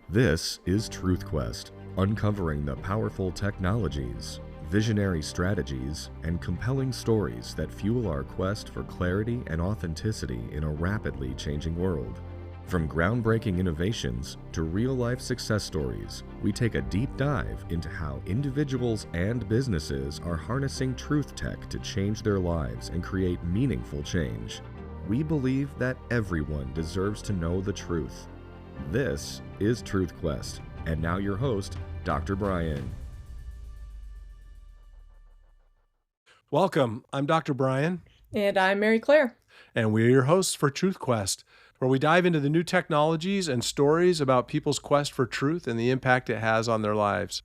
This is TruthQuest, uncovering the powerful technologies, visionary strategies, and compelling stories that fuel our quest for clarity and authenticity in a rapidly changing world. From groundbreaking innovations to real-life success stories, we take a deep dive into how individuals and businesses are harnessing truth tech to change their lives and create meaningful change. We believe that everyone deserves to know the truth. This is TruthQuest, and now your host, Dr. Bryan. Welcome. I'm Dr. Bryan. And I'm Mary Claire. And we're your hosts for TruthQuest, where we dive into the new technologies and stories about people's quest for truth and the impact it has on their lives.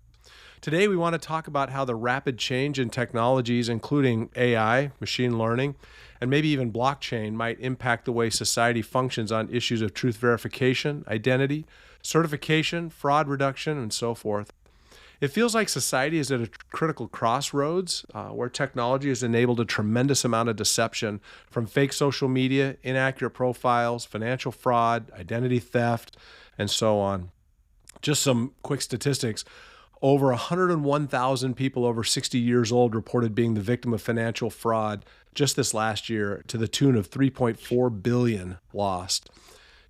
Today, we want to talk about how the rapid change in technologies, including AI, machine learning, and maybe even blockchain, might impact the way society functions on issues of truth verification, identity, certification, fraud reduction, and so forth. It feels like society is at a critical crossroads where technology has enabled a tremendous amount of deception from fake social media, inaccurate profiles, financial fraud, identity theft, and so on. Just some quick statistics. Over 101,000 people over 60 years old reported being the victim of financial fraud just this last year, to the tune of 3.4 billion lost.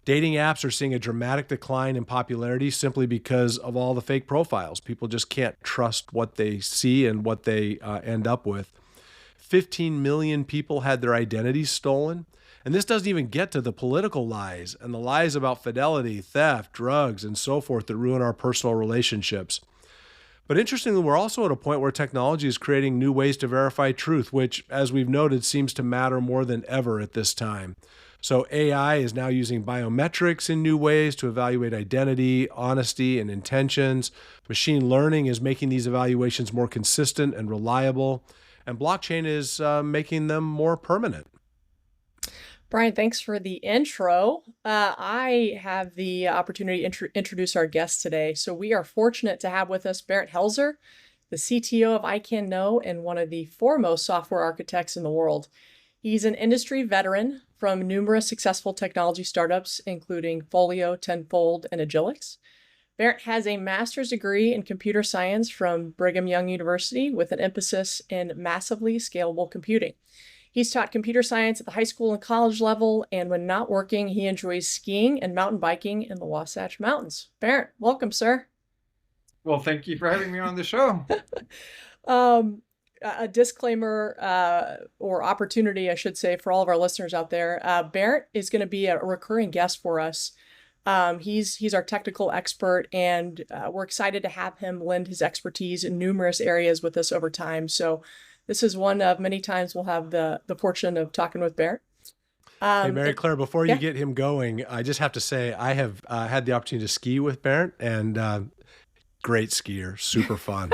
Dating apps are seeing a dramatic decline in popularity simply because of all the fake profiles. People just can't trust what they see and what they end up with. 15 million people had their identities stolen. And this doesn't even get to the political lies and the lies about fidelity, theft, drugs, and so forth that ruin our personal relationships. But interestingly, we're also at a point where technology is creating new ways to verify truth, which, as we've noted, seems to matter more than ever at this time. So AI is now using biometrics in new ways to evaluate identity, honesty, and intentions. Machine learning is making these evaluations more consistent and reliable. And blockchain is making them more permanent. Bryan, thanks for the intro. I have the opportunity to introduce our guest today. So we are fortunate to have with us Bernd Helzer, the CTO of EyeCanKnow and one of the foremost software architects in the world. He's an industry veteran from numerous successful technology startups, including Folio, Tenfold, and Agilix. Bernd has a master's degree in computer science from Brigham Young University with an emphasis in massively scalable computing. He's taught computer science at the high school and college level, and when not working, he enjoys skiing and mountain biking in the Wasatch Mountains. Bernd, welcome, sir. Well, thank you for having me on the show. A disclaimer or opportunity, I should say, for all of our listeners out there. Bernd is going to be a recurring guest for us. He's our technical expert, and we're excited to have him lend his expertise in numerous areas with us over time. So this is one of many times we'll have the fortune of talking with Bernd. Hey, Mary Claire, before you get him going, I just have to say I have had the opportunity to ski with Bernd, and great skier, super fun.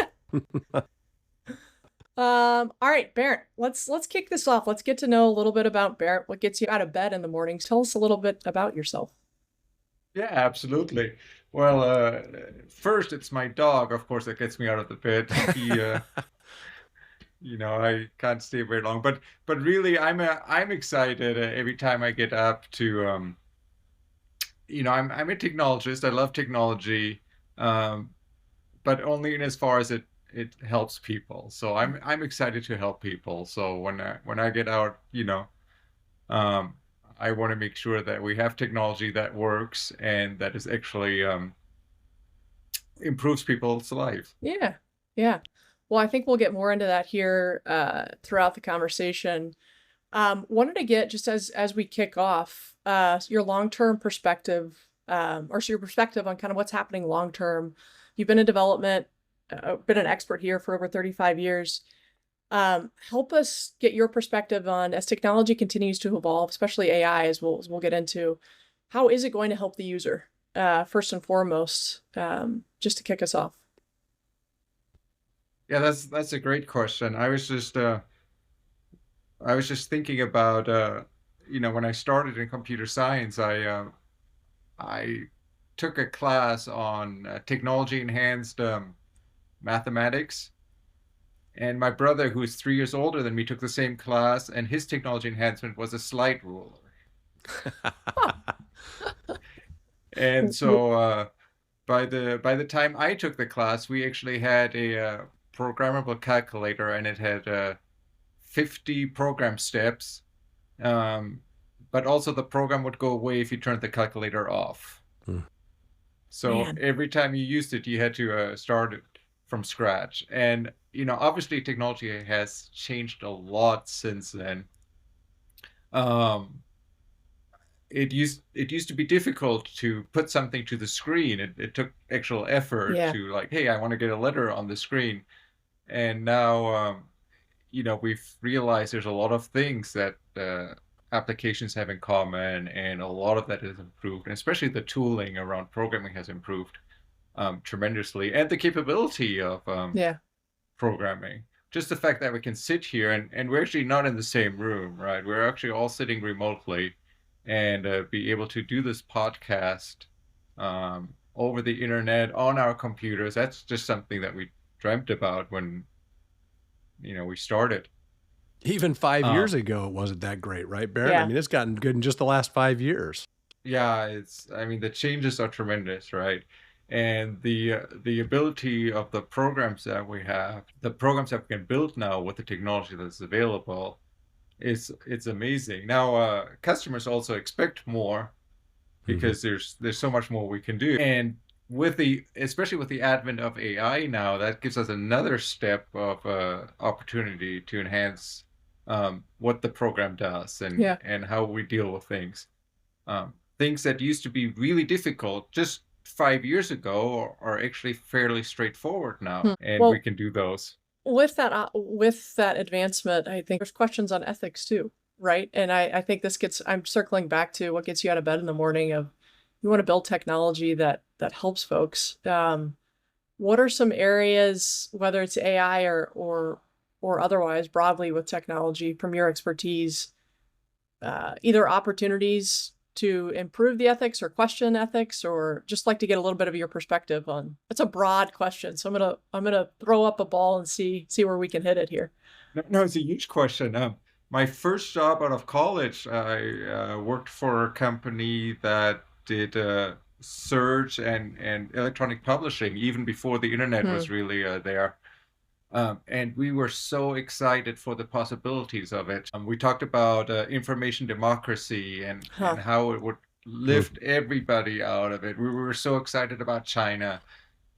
All right, Bernd, let's kick this off. Let's get to know a little bit about Bernd. What gets you out of bed in the mornings? Tell us a little bit about yourself. Yeah, absolutely. Well, first, it's my dog, of course, that gets me out of the bed. He, I can't stay very long, but really, I'm excited every time I get up to, I'm a technologist. I love technology, but only in as far as it helps people. So I'm excited to help people. So when I get out, I want to make sure that we have technology that works and that is actually improves people's lives. Yeah. Well, I think we'll get more into that here throughout the conversation. Wanted to get, just as we kick off, your long-term perspective, your perspective on kind of what's happening long-term. You've been in development, been an expert here for over 35 years. Help us get your perspective on, as technology continues to evolve, especially AI, as we'll get into, how is it going to help the user, first and foremost, just to kick us off? Yeah, that's a great question. I was just thinking about when I started in computer science, I took a class on technology enhanced mathematics, and my brother, who is 3 years older than me, took the same class, and his technology enhancement was a slide ruler. And so by the time I took the class, we actually had a programmable calculator, and it had 50 program steps. But also the program would go away if you turned the calculator off. So Man. every time you used it, you had to start it from scratch. And obviously technology has changed a lot since then. It used to be difficult to put something to the screen. It took actual effort Yeah. to, like, hey, I want to get a letter on the screen. And now we've realized there's a lot of things that applications have in common, and a lot of that is improved, and especially the tooling around programming has improved tremendously, and the capability of Yeah. programming. Just the fact that we can sit here, and we're actually not in the same room, right? We're actually all sitting remotely, and be able to do this podcast over the internet on our computers. That's just something that we dreamt about when we started. Even 5 years ago, it wasn't that great, right, Bernd? Yeah. I mean, it's gotten good in just the last 5 years. Yeah, the changes are tremendous, right? And the ability of the programs that we have, the programs that we can build now with the technology that's available, it's amazing. Now, customers also expect more because there's so much more we can do. And especially with the advent of AI now, that gives us another step of opportunity to enhance what the program does, and Yeah. and how we deal with things. Things that used to be really difficult just 5 years ago are actually fairly straightforward now, and Well, we can do those. with that advancement, I think there's questions on ethics too, right? And I think I'm circling back to what gets you out of bed in the morning. Of you want to build technology that helps folks. What are some areas, whether it's AI or otherwise broadly with technology, from your expertise, either opportunities to improve the ethics or question ethics, or just like to get a little bit of your perspective on? It's a broad question, so I'm gonna throw up a ball and see where we can hit it here. No, it's a huge question. My first job out of college, I worked for a company that did search and electronic publishing even before the internet was really there. And we were so excited for the possibilities of it. We talked about information democracy and how it would lift everybody out of it. We were so excited about China.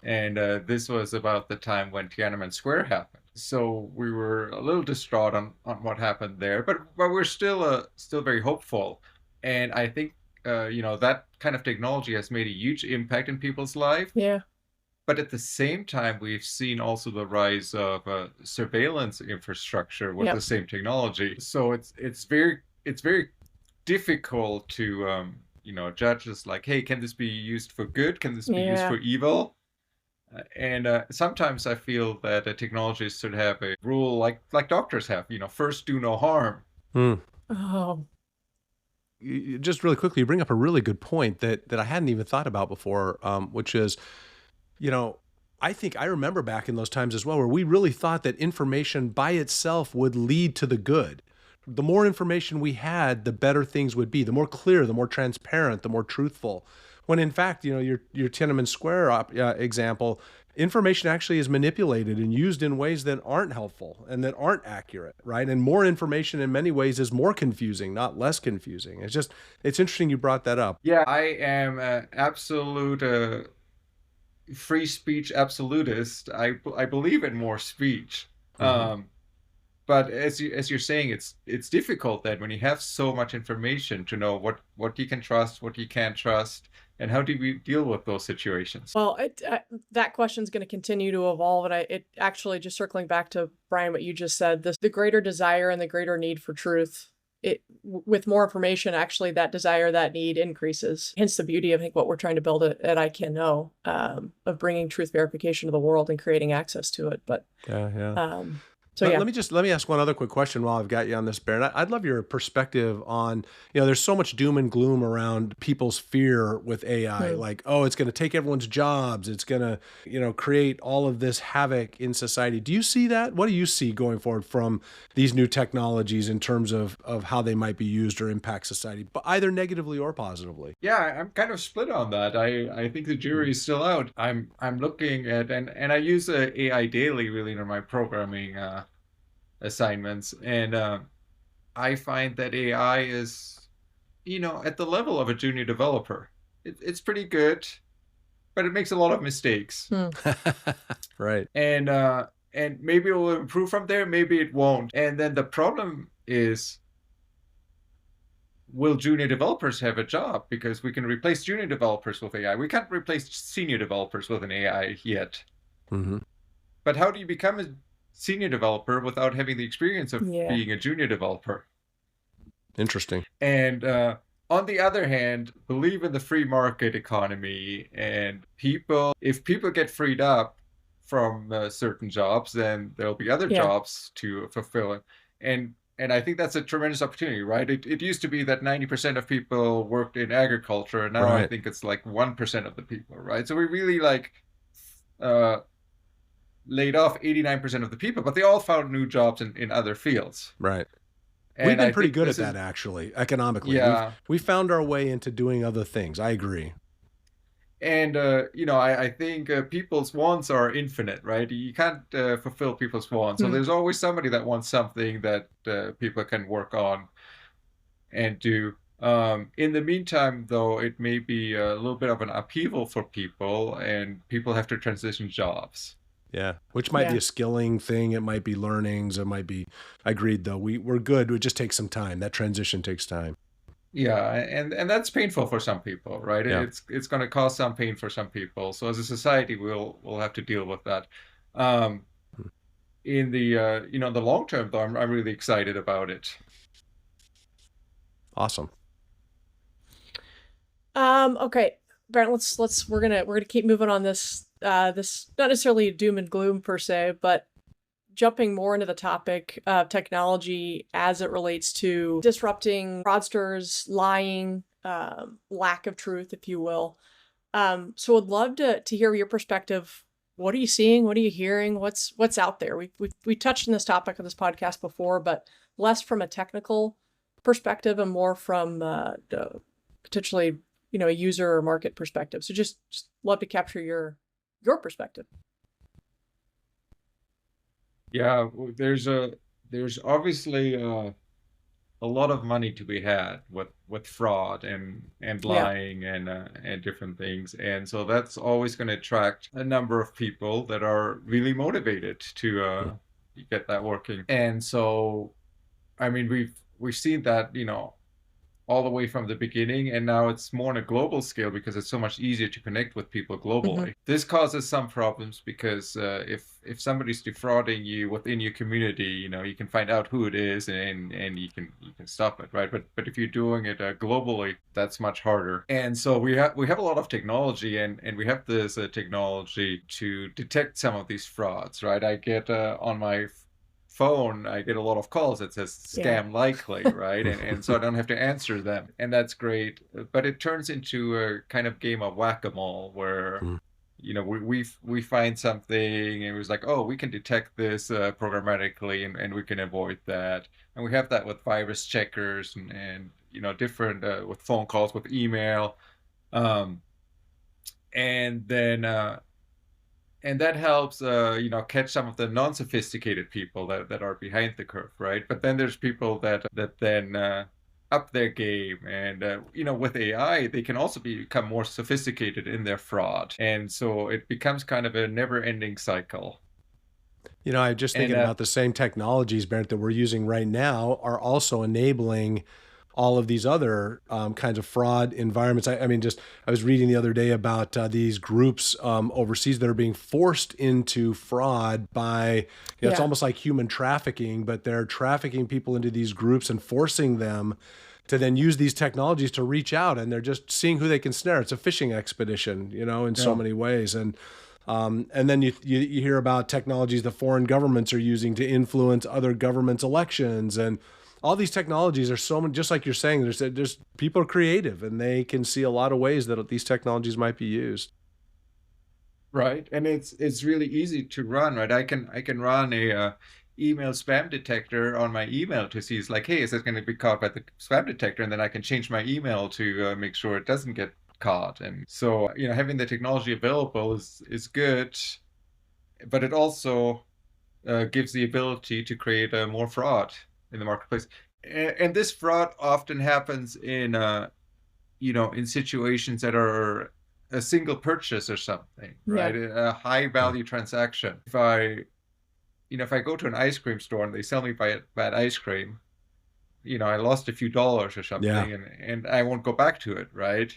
And this was about the time when Tiananmen Square happened. So we were a little distraught on what happened there, but we're still very hopeful. And I think that kind of technology has made a huge impact in people's lives. Yeah. But at the same time, we've seen also the rise of surveillance infrastructure with the same technology. So it's very difficult to judge this, like, hey, can this be used for good? Can this be used for evil? And sometimes I feel that technologists should have a rule like doctors have. First, do no harm. Oh. Just really quickly, you bring up a really good point that I hadn't even thought about before, which is, I think I remember back in those times as well, where we really thought that information by itself would lead to the good. The more information we had, the better things would be, the more clear, the more transparent, the more truthful. When in fact, your Tiananmen Square example, information actually is manipulated and used in ways that aren't helpful and that aren't accurate, right? And more information in many ways is more confusing, not less confusing. It's interesting you brought that up. Yeah, I am an absolute free speech absolutist. I believe in more speech. But as you're saying, it's difficult then when you have so much information to know what you can trust, what you can't trust, and how do we deal with those situations? Well, that question is going to continue to evolve, and it actually, just circling back to Bryan, what you just said, the greater desire and the greater need for truth. With more information, actually, that desire, that need increases. Hence the beauty of, I think, what we're trying to build at EyeCanKnow, of bringing truth verification to the world and creating access to it. But So yeah. Let me ask one other quick question while I've got you on this, Bernd. I'd love your perspective on, there's so much doom and gloom around people's fear with AI, like, oh, it's going to take everyone's jobs. It's going to, create all of this havoc in society. Do you see that? What do you see going forward from these new technologies in terms of how they might be used or impact society, but either negatively or positively? Yeah, I'm kind of split on that. I think the jury is still out. I'm looking at, and I use AI daily really in my programming assignments, and I find that AI is, at the level of a junior developer. It's pretty good, but it makes a lot of mistakes. Right. And maybe it will improve from there, maybe it won't. And then the problem is, will junior developers have a job? Because we can replace junior developers with AI. We can't replace senior developers with an AI yet. Mm-hmm. But how do you become a senior developer without having the experience of being a junior developer? Interesting. And on the other hand, believe in the free market economy, and if people get freed up from certain jobs, then there'll be other jobs to fulfill. And I think that's a tremendous opportunity, right? It used to be that 90% of people worked in agriculture, and now I think it's like 1% of the people, right? So we really laid off 89% of the people, but they all found new jobs in other fields. Right. And we've been pretty good at that, actually, economically. Yeah. We found our way into doing other things. I agree. And, I think people's wants are infinite, right? You can't fulfill people's wants. So there's always somebody that wants something that people can work on and do. In the meantime, though, it may be a little bit of an upheaval for people, and people have to transition jobs. Yeah, which might be a skilling thing. It might be learnings. It might be, agreed, though. We're good. It just takes some time. That transition takes time. Yeah, and that's painful for some people, right? Yeah. It's going to cause some pain for some people. So as a society, we'll have to deal with that. In the the long term, though, I'm really excited about it. Awesome. Okay, Brent, we're gonna keep moving on this this not necessarily doom and gloom per se, but jumping more into the topic of technology as it relates to disrupting fraudsters, lying, lack of truth, if you will. So I'd love to hear your perspective. What are you seeing? What are you hearing? What's out there? We touched on this topic on this podcast before, but less from a technical perspective and more from potentially a user or market perspective. So just love to capture your perspective. Yeah, there's obviously a lot of money to be had with fraud and lying and different things, and so that's always going to attract a number of people that are really motivated to get that working. And so, I mean, we've seen that all the way from the beginning, and now it's more on a global scale because it's so much easier to connect with people globally. This causes some problems because if somebody's defrauding you within your community, you can find out who it is and you can stop it, right? But if you're doing it globally, that's much harder. And so we have a lot of technology, and we have this technology to detect some of these frauds, right? I get on my phone, I get a lot of calls that says scam likely, right? And so I don't have to answer them. And that's great. But it turns into a kind of game of whack-a-mole where, we find something and it was like, oh, we can detect this programmatically and we can avoid that. And we have that with virus checkers and different with phone calls, with email. And then and that helps, catch some of the non-sophisticated people that are behind the curve, right? But then there's people that then up their game, and with AI, they can also become more sophisticated in their fraud, and so it becomes kind of a never-ending cycle. I'm just thinking about the same technologies, Bernd, that we're using right now are also enabling all of these other kinds of fraud environments. I was reading the other day about these groups overseas that are being forced into fraud by, it's almost like human trafficking, but they're trafficking people into these groups and forcing them to then use these technologies to reach out, and they're just seeing who they can snare. It's a fishing expedition, in so many ways. And And then you hear about technologies that foreign governments are using to influence other governments' elections, and all these technologies are so many. Just like you're saying, there's people are creative and they can see a lot of ways that these technologies might be used. Right, and it's really easy to run, right? I can run a email spam detector on my email to see, it's like, hey, is this going to be caught by the spam detector? And then I can change my email to make sure it doesn't get caught. And so, having the technology available is good, but it also gives the ability to create more fraud in the marketplace. And this fraud often happens in situations that are a single purchase or something, right? A high value transaction. If I go to an ice cream store and they sell me bad ice cream, I lost a few dollars or something, and I won't go back to it, right?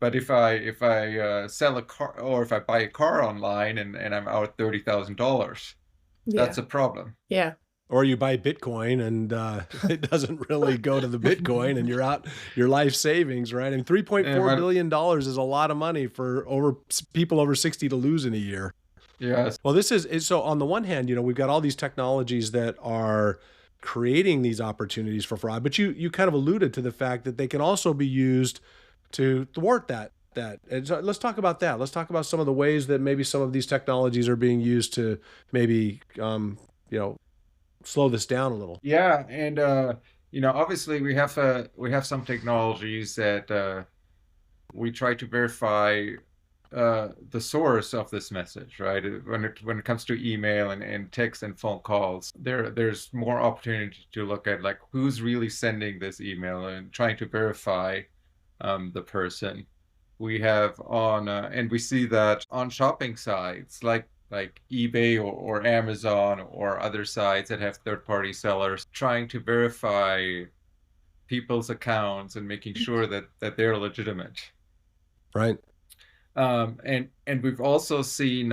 But if I sell a car, or if I buy a car online and I'm out $30,000, that's a problem. Yeah. Or you buy Bitcoin and it doesn't really go to the Bitcoin and you're out your life savings, right? And $3.4 billion is a lot of money for people over 60 to lose in a year. Yes. Well, this is so on the one hand, we've got all these technologies that are creating these opportunities for fraud, but you kind of alluded to the fact that they can also be used to thwart that. And so let's talk about that. Let's talk about some of the ways that maybe some of these technologies are being used to maybe, slow this down a little. Yeah, and obviously we have some technologies that we try to verify the source of this message, right? When it comes to email and text and phone calls, there's more opportunity to look at, like, who's really sending this email and trying to verify the person. We have and we see that on shopping sites like eBay or Amazon or other sites that have third-party sellers, trying to verify people's accounts and making sure that they're legitimate. Right. And we've also seen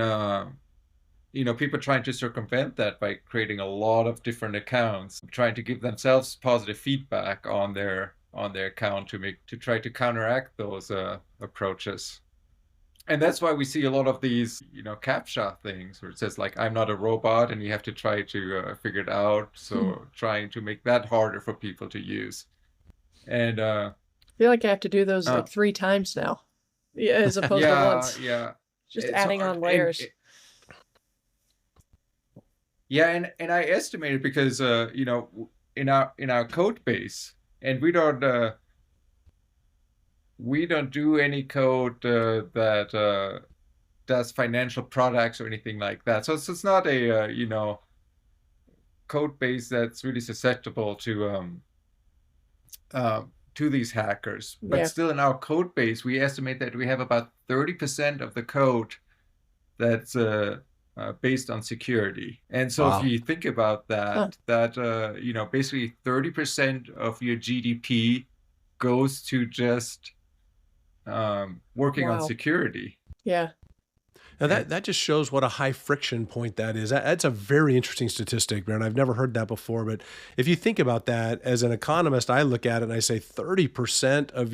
people trying to circumvent that by creating a lot of different accounts, trying to give themselves positive feedback on their account to try to counteract those approaches. And that's why we see a lot of these, CAPTCHA things where it says, like, I'm not a robot, and you have to try to figure it out. So trying to make that harder for people to use. And I feel like I have to do those like 3 times now, as opposed to once. Yeah. Just adding on layers. And I estimated because in our code base, and we don't do any code that does financial products or anything like that. So it's not a code base that's really susceptible to these hackers. But still, in our code base, we estimate that we have about 30% of the code that's based on security. And so if you think about that, basically 30% of your GDP goes to just working on security. Yeah. Now that just shows what a high friction point that is. That's a very interesting statistic, Bernd. I've never heard that before. But if you think about that, as an economist, I look at it and I say 30% of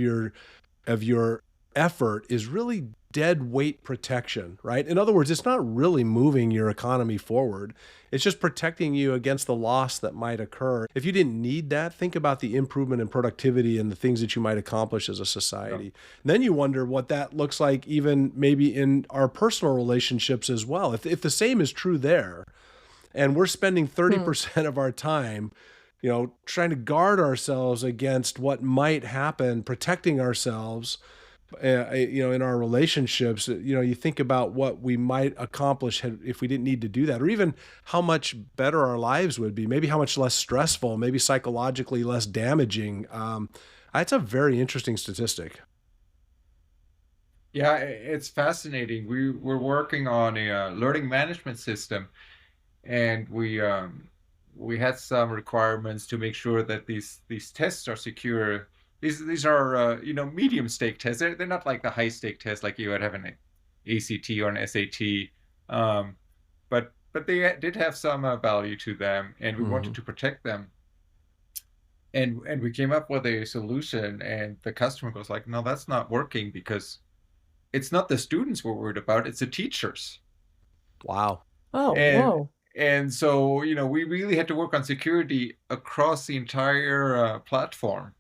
your effort is really dead weight protection, right? In other words, it's not really moving your economy forward. It's just protecting you against the loss that might occur. If you didn't need that, think about the improvement in productivity and the things that you might accomplish as a society. Then you wonder what that looks like even maybe in our personal relationships as well. If the same is true there, and we're spending 30% of our time trying to guard ourselves against what might happen, protecting ourselves, in our relationships, you think about what we might accomplish if we didn't need to do that, or even how much better our lives would be, maybe how much less stressful, maybe psychologically less damaging. That's a very interesting statistic. Yeah, it's fascinating. We're working on a learning management system, and we had some requirements to make sure that these tests are secure. These are medium stake tests. They're not like the high stake tests like you would have an ACT or an SAT, but they did have some value to them, and we wanted to protect them. And we came up with a solution, and the customer was like, "No, that's not working because it's not the students we're worried about; it's the teachers." Wow. Oh, And whoa. and so, we really had to work on security across the entire platform.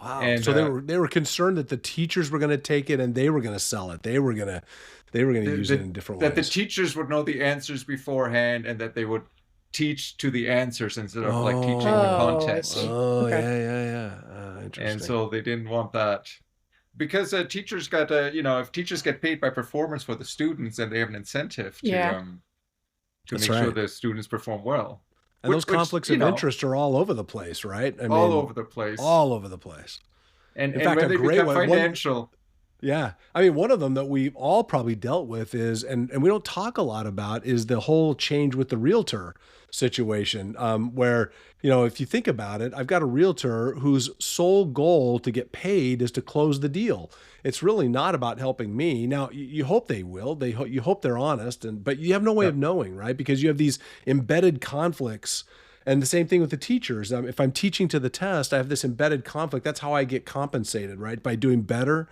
Wow. And So they were concerned that the teachers were going to take it and they were going to sell it. They were going to use it in different that the ways. teachers would know the answers beforehand, and that they would teach to the answers instead of like teaching the Oh. Oh, I content. see. Oh, Okay. yeah. And Interesting. so they didn't want that. Because teachers got, if teachers get paid by performance for the students, then they have an incentive Yeah. to That's make sure right. the students perform well. And those Which, conflicts of interest are all over the place, right? I all mean, over the place. all over the place. And In and fact, when a they great become one. financial, Yeah. I mean, one of them that we've all probably dealt with is, and we don't talk a lot about, is the whole change with the realtor situation, where, if you think about it, I've got a realtor whose sole goal to get paid is to close the deal. It's really not about helping me. Now, you hope they will. You hope they're honest, but you have no way of knowing, right? Because you have these embedded conflicts. And the same thing with the teachers. If I'm teaching to the test, I have this embedded conflict. That's how I get compensated, right? By doing better.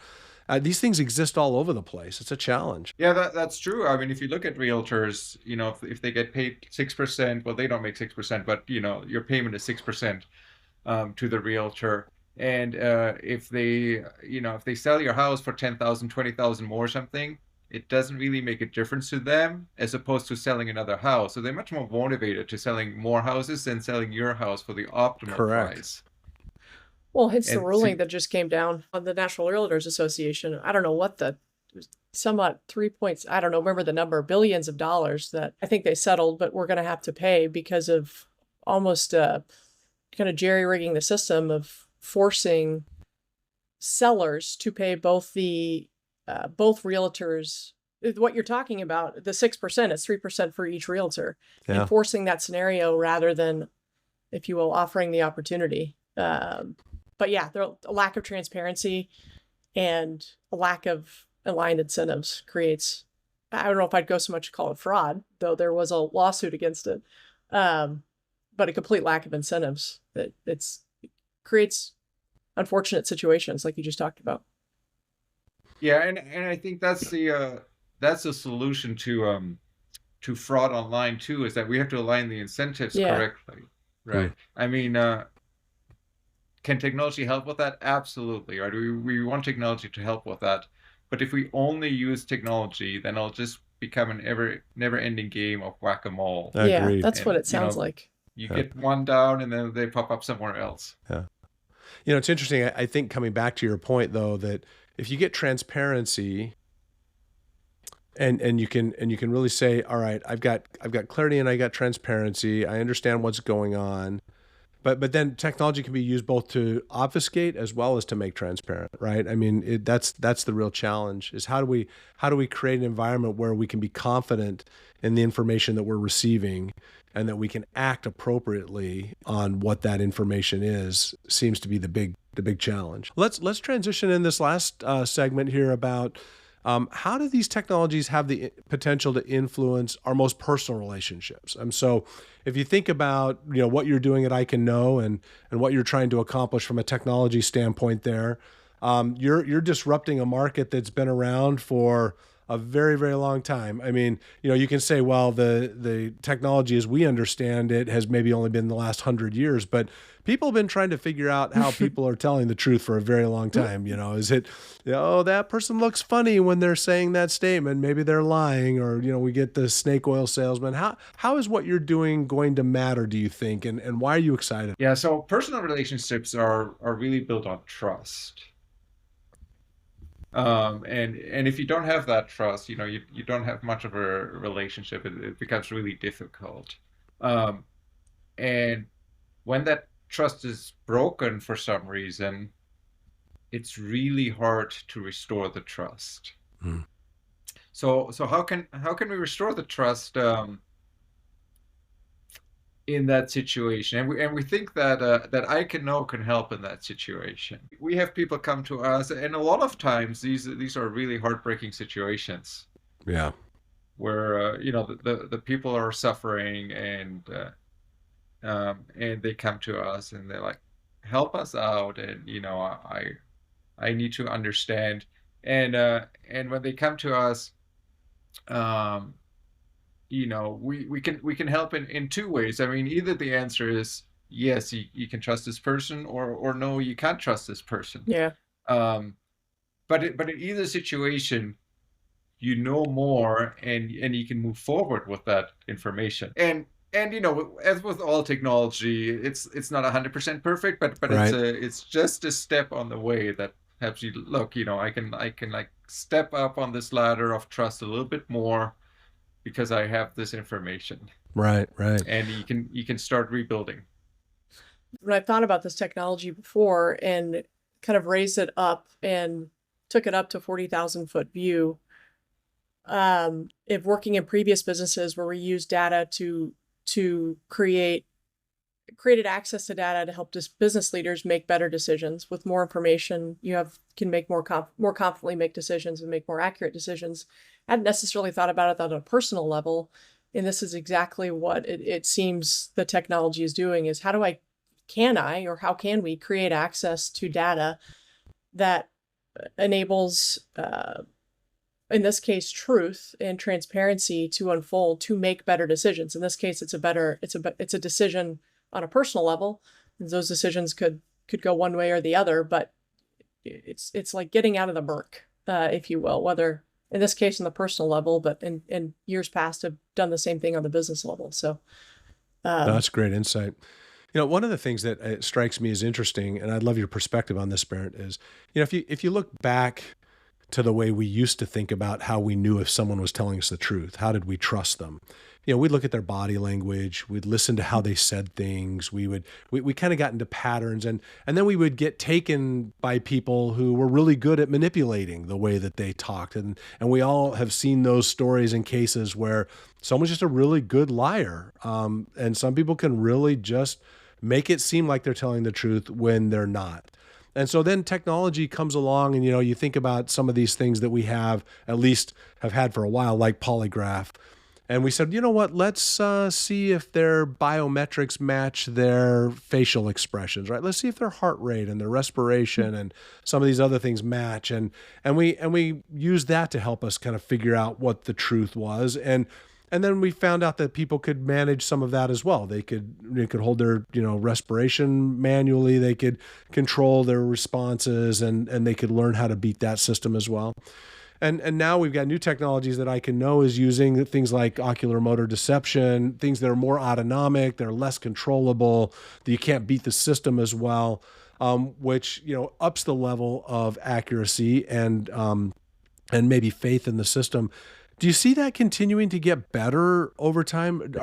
These things exist all over the place. It's a challenge. yeah, that's true. I mean, if you look at realtors, if they get paid 6%, well, they don't make 6%, but your payment is 6% to the realtor. And if they sell your house for 10,000, 20,000 more or something, it doesn't really make a difference to them as opposed to selling another house. So they're much more motivated to selling more houses than selling your house for the optimal Correct. price. Well, hence the And so, ruling that just came down on the National Realtors Association. I don't know what somewhat 3 points, I don't know, remember the number, billions of dollars that I think they settled, but we're going to have to pay because of almost kind of jerry-rigging the system of forcing sellers to pay both realtors. What you're talking about, the 6% is 3% for each realtor, Yeah. and forcing that scenario rather than, if you will, offering the opportunity. But yeah, a lack of transparency and a lack of aligned incentives creates, I don't know if I'd go so much to call it fraud, though there was a lawsuit against it, but a complete lack of incentives that it creates unfortunate situations like you just talked about. yeah, and I think that's the solution to fraud online too, is that we have to align the incentives Yeah. correctly, right? I mean, can technology help with that? Absolutely, right? We want technology to help with that. But if we only use technology, then it'll just become an never-ending game of whack-a-mole. Yeah, Agreed. that's what And, it sounds like. You Yeah. get one down, and then they pop up somewhere else. Yeah. It's interesting. I think coming back to your point though, that if you get transparency and you can really say, all right, I've got clarity and I got transparency. I understand what's going on. But then technology can be used both to obfuscate as well as to make transparent, right? I mean, that's the real challenge, is how do we create an environment where we can be confident in the information that we're receiving and that we can act appropriately on what that information is, seems to be the big challenge. Let's transition in this last segment here about how do these technologies have the potential to influence our most personal relationships? So if you think about what you're doing at EyeCanKnow and what you're trying to accomplish from a technology standpoint there, you're disrupting a market that's been around for a very, very long time. I mean, you can say, well, the technology as we understand it has maybe only been the last 100 years, but people have been trying to figure out how people are telling the truth for a very long time. Is it, that person looks funny when they're saying that statement, maybe they're lying, or, we get the snake oil salesman. How is what you're doing going to matter, do you think? And why are you excited? Yeah, so personal relationships are really built on trust. And if you don't have that trust, you don't have much of a relationship. It becomes really difficult. And when that trust is broken for some reason, it's really hard to restore the trust. So how can we restore the trust in that situation? And we think that EyeCanKnow can help in that situation. We have people come to us, and a lot of times these are really heartbreaking situations. Yeah. Where the people are suffering, and they come to us and they're like, help us out, and I need to understand. And when they come to us, um, we can help in two ways. I mean, either the answer is yes, you can trust this person, or no, you can't trust this person. Yeah. Um, but in either situation, you know more, and you can move forward with that information. And as with all technology, it's not 100% perfect, but Right. it's just a step on the way that helps you look. I can like step up on this ladder of trust a little bit more because I have this information, Right. Right. and you can start rebuilding. When I've thought about this technology before and kind of raised it up and took it up to 40,000 foot view, if working in previous businesses where we use data to created access to data to help business leaders make better decisions. With more information, can make more confidently make decisions and make more accurate decisions. I hadn't necessarily thought about it on a personal level, and this is exactly what it seems the technology is doing: is how can we create access to data that enables, in this case, truth and transparency to unfold to make better decisions. In this case, it's a decision on a personal level. Those decisions could go one way or the other, but it's like getting out of the murk, if you will, whether in this case on the personal level, but in years past have done the same thing on the business level. So That's great insight. One of the things that strikes me as interesting, and I'd love your perspective on this, Bernd, is, if you look back to the way we used to think about how we knew if someone was telling us the truth, how did we trust them? We'd look at their body language, we'd listen to how they said things, we kind of got into patterns, and then we would get taken by people who were really good at manipulating the way that they talked. And we all have seen those stories and cases where someone's just a really good liar. And some people can really just make it seem like they're telling the truth when they're not. And so then technology comes along, and you think about some of these things that we have, at least have had for a while, like polygraph. And we said, you know what, let's see if their biometrics match their facial expressions, right? Let's see if their heart rate and their respiration and some of these other things match. And we use that to help us kind of figure out what the truth was. And then we found out that people could manage some of that as well. They could hold their respiration manually. They could control their responses, and they could learn how to beat that system as well. And now we've got new technologies that EyeCanKnow is using, things like ocular motor deception, things that are more autonomic, they're less controllable, that you can't beat the system as well, which ups the level of accuracy and maybe faith in the system. Do you see that continuing to get better over time?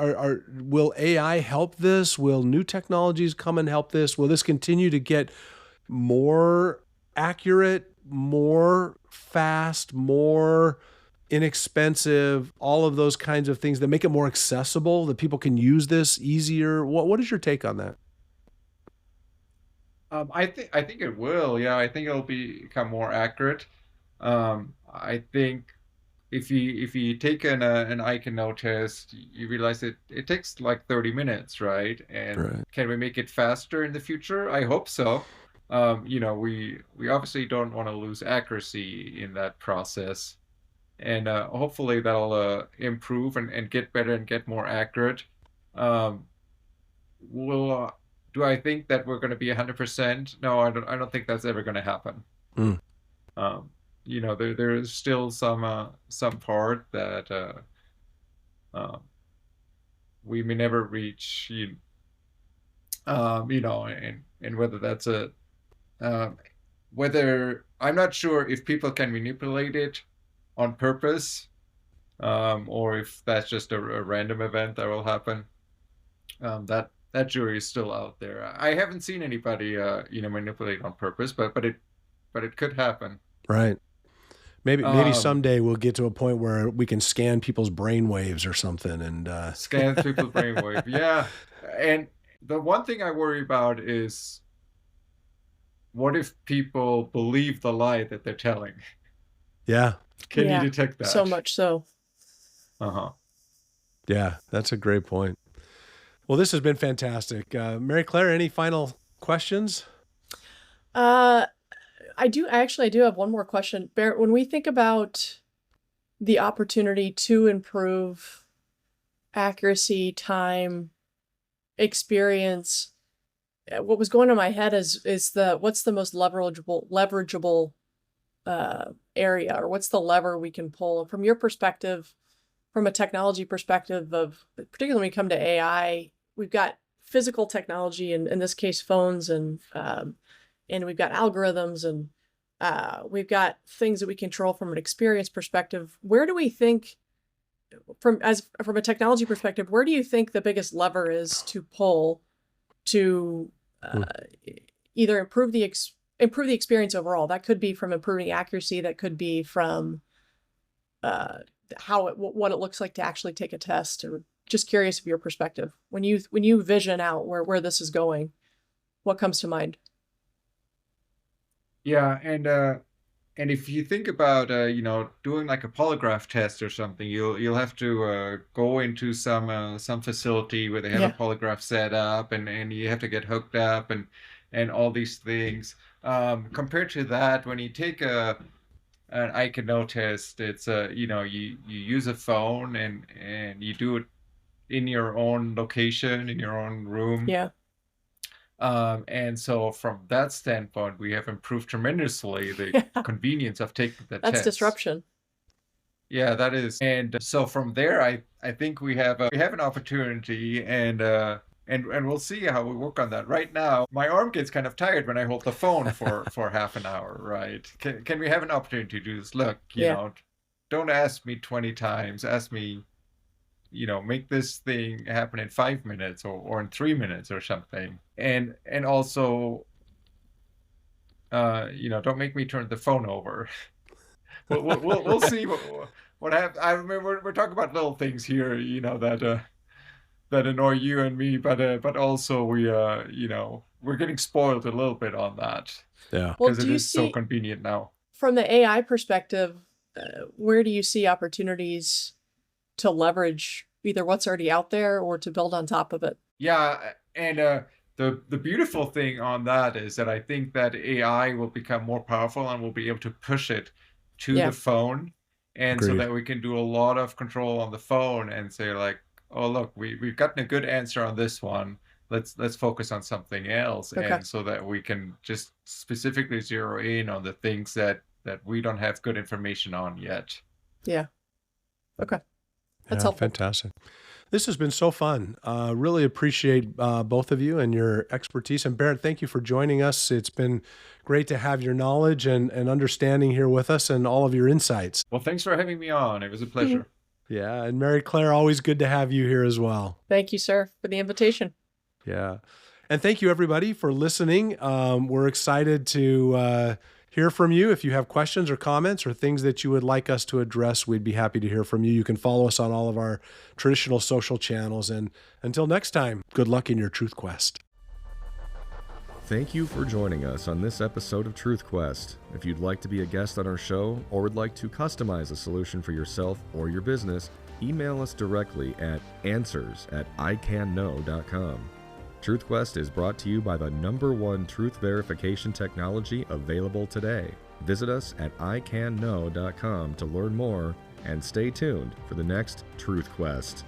Will AI help this? Will new technologies come and help this? Will this continue to get more accurate, more fast, more inexpensive, all of those kinds of things that make it more accessible, that people can use this easier? What is your take on that? I think it will. Yeah, I think it'll become more accurate. I think if you take an EyeCanKnow test, you realize it takes like 30 minutes, right? And Right. can we make it faster in the future? I hope so. We obviously don't want to lose accuracy in that process, and hopefully that'll improve and get better and get more accurate. Um, will Do I think that we're going to be 100%? No, I don't. I don't think that's ever going to happen. Mm. Um, there is still some part that um, we may never reach. And whether that's um, whether I'm not sure if people can manipulate it on purpose, or if that's just a random event that will happen. That jury is still out there. I haven't seen anybody manipulate on purpose, but it could happen. Right. Maybe Um, someday we'll get to a point where we can scan people's brain waves or something. And Scans people's brainwave. Yeah. And the one thing I worry about is, what if people believe the lie that they're telling? yeah, Can you yeah, detect so that? much so. Uh-huh. yeah, that's a great point. Well, this has been fantastic. Mary Claire, any final questions? Uh, I do have one more question. Barrett, when we think about the opportunity to improve accuracy, time, experience. What was going on in my head is what's the most leverageable area, or what's the lever we can pull from your perspective, from a technology perspective of, particularly when we come to AI, we've got physical technology, and in this case, phones, and we've got algorithms, and we've got things that we control from an experience perspective. Where do we think, from a technology perspective, where do you think the biggest lever is to pull to either improve the experience overall? That could be from improving accuracy. That could be from what it looks like to actually take a test. Or just curious of your perspective when you vision out where this is going. What comes to mind? Yeah, and if you think about doing like a polygraph test or something, you'll have to go into some facility where they have a polygraph set up, and you have to get hooked up and all these things. Compared to that, when you take an EyeCanKnow test, it's you use a phone and you do it in your own location, in your own room. Yeah. And so from that standpoint, we have improved tremendously the convenience of taking the test. That's disruption. Yeah, that is. And so from there, I think we have an opportunity, and we'll see how we work on that. Right now, my arm gets kind of tired when I hold the phone for half an hour, right? Can we have an opportunity to do this? Look, don't ask me 20 times. Ask me, make this thing happen in 5 minutes or in 3 minutes or something. And also, don't make me turn the phone over. We'll see what happens. I mean, we're talking about little things here, that annoy you and me, but also we're getting spoiled a little bit on that. Yeah. Because it is so convenient now. From the AI perspective, where do you see opportunities to leverage either what's already out there or to build on top of it? Yeah, and the beautiful thing on that is that I think that AI will become more powerful, and we'll be able to push it to the phone, and Agreed. so that we can do a lot of control on the phone and say like, oh look, we've gotten a good answer on this one. Let's focus on something else, and so that we can just specifically zero in on the things that we don't have good information on yet. Yeah. Okay. That's helpful. Fantastic. This has been so fun. Really appreciate both of you and your expertise. And Bernd, thank you for joining us. It's been great to have your knowledge and understanding here with us, and all of your insights. Well, thanks for having me on. It was a pleasure. Yeah. And Mary Claire, always good to have you here as well. Thank you, sir, for the invitation. Yeah. And thank you, everybody, for listening. We're excited to hear from you. If you have questions or comments or things that you would like us to address, we'd be happy to hear from you. You can follow us on all of our traditional social channels. And until next time, good luck in your truth quest. Thank you for joining us on this episode of TruthQuest. If you'd like to be a guest on our show or would like to customize a solution for yourself or your business, email us directly at answers@EyeCanKnow.com. TruthQuest is brought to you by the #1 truth verification technology available today. Visit us at EyeCanKnow.com to learn more, and stay tuned for the next TruthQuest.